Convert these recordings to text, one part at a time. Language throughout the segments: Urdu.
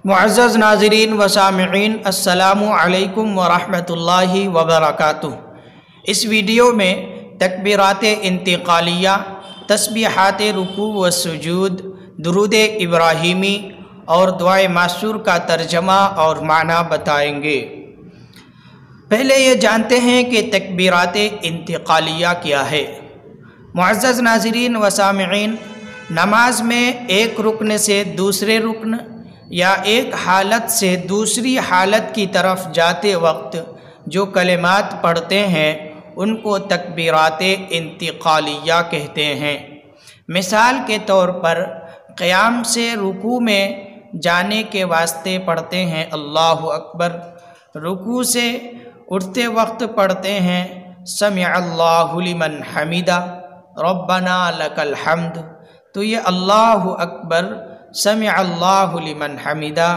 معزز ناظرین و سامعین، السلام علیکم ورحمۃ اللہ وبرکاتہ۔ اس ویڈیو میں تکبیرات انتقالیہ، تسبیحات رکوع و سجود، درود ابراہیمی اور دعائے معصور کا ترجمہ اور معنی بتائیں گے۔ پہلے یہ جانتے ہیں کہ تکبیرات انتقالیہ کیا ہے۔ معزز ناظرین و سامعین، نماز میں ایک رکن سے دوسرے رکن یا ایک حالت سے دوسری حالت کی طرف جاتے وقت جو کلمات پڑھتے ہیں ان کو تکبیرات انتقالیہ کہتے ہیں۔ مثال کے طور پر قیام سے رکوع میں جانے کے واسطے پڑھتے ہیں اللہ اکبر، رکوع سے اٹھتے وقت پڑھتے ہیں سمع اللہ لمن حمدہ ربنا لک الحمد۔ تو یہ اللہ اکبر، سمع اللہ لمن حمدہ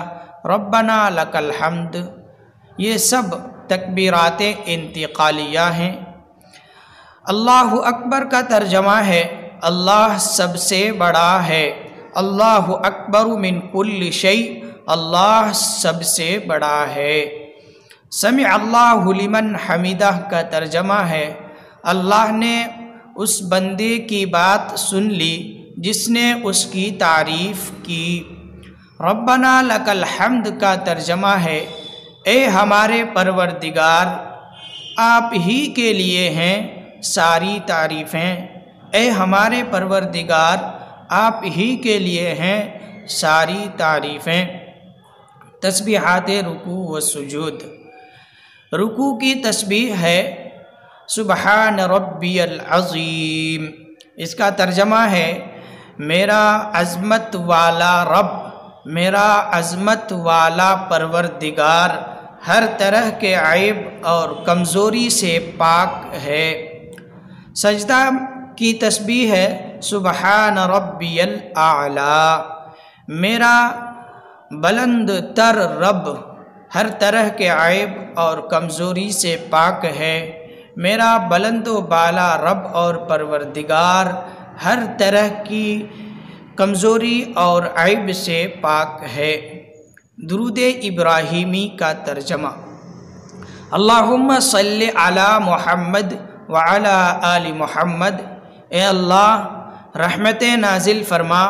ربنا لک الحمد، یہ سب تکبیرات انتقالیہ ہیں۔ اللہ اکبر کا ترجمہ ہے اللہ سب سے بڑا ہے، اللہ اکبر من کل شیء، اللہ سب سے بڑا ہے۔ سمع اللہ لمن حمدہ کا ترجمہ ہے اللہ نے اس بندے کی بات سن لی جس نے اس کی تعریف کی۔ ربنا لک الحمد کا ترجمہ ہے اے ہمارے پروردگار، آپ ہی کے لیے ہیں ساری تعریفیں، اے ہمارے پروردگار آپ ہی کے لیے ہیں ساری تعریفیں۔ تسبیحات رکوع و سجود۔ رکوع کی تسبیح ہے سبحان ربی العظیم، اس کا ترجمہ ہے میرا عظمت والا رب، میرا عظمت والا پروردگار ہر طرح کے عیب اور کمزوری سے پاک ہے۔ سجدہ کی تسبیح ہے سبحان ربی الاعلی، میرا بلند تر رب ہر طرح کے عیب اور کمزوری سے پاک ہے، میرا بلند و بالا رب اور پروردگار ہر طرح کی کمزوری اور عیب سے پاک ہے۔ درود ابراہیمی کا ترجمہ۔ اللہم صلی علی محمد وعلی آل محمد، اے اللہ رحمتیں نازل فرما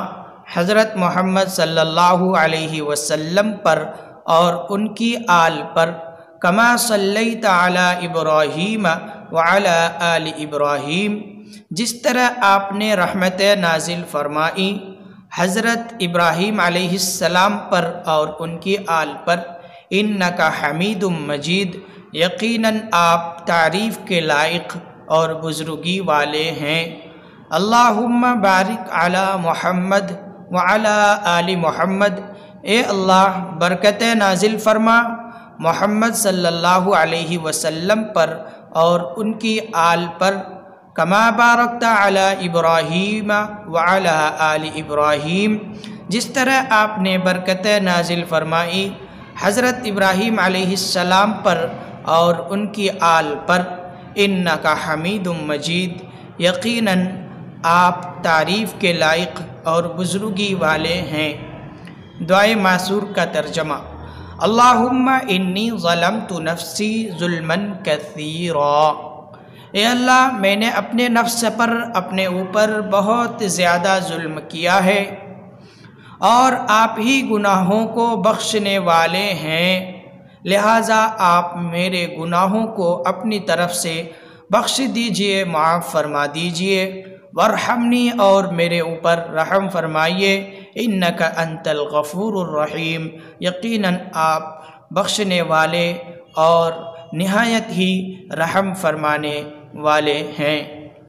حضرت محمد صلی اللہ علیہ وسلم پر اور ان کی آل پر، کما صلیت علی ابراہیم وعلی آل ابراہیم، جس طرح آپ نے رحمتیں نازل فرمائی حضرت ابراہیم علیہ السلام پر اور ان کی آل پر، انک حمید مجید، یقیناً آپ تعریف کے لائق اور بزرگی والے ہیں۔ اللہم بارک علی محمد وعلی آل محمد، اے اللہ برکتیں نازل فرما محمد صلی اللہ علیہ وسلم پر اور ان کی آل پر، کما بارکت علی ابراہیم وعلی آل ابراہیم، جس طرح آپ نے برکتیں نازل فرمائی حضرت ابراہیم علیہ السلام پر اور ان کی آل پر، انک حمید مجید، یقیناً آپ تعریف کے لائق اور بزرگی والے ہیں۔ دعائے معصور کا ترجمہ۔ اللہم انی ظلمت نفسی ظلما کثیرا، اے اللہ میں نے اپنے نفس پر اپنے اوپر بہت زیادہ ظلم کیا ہے، اور آپ ہی گناہوں کو بخشنے والے ہیں، لہٰذا آپ میرے گناہوں کو اپنی طرف سے بخش دیجئے، معاف فرما دیجئے، وارحمنی، اور میرے اوپر رحم فرمائیے، انک انت الغفور الرحیم، یقیناً آپ بخشنے والے اور نہایت ہی رحم فرمانے والے ہیں۔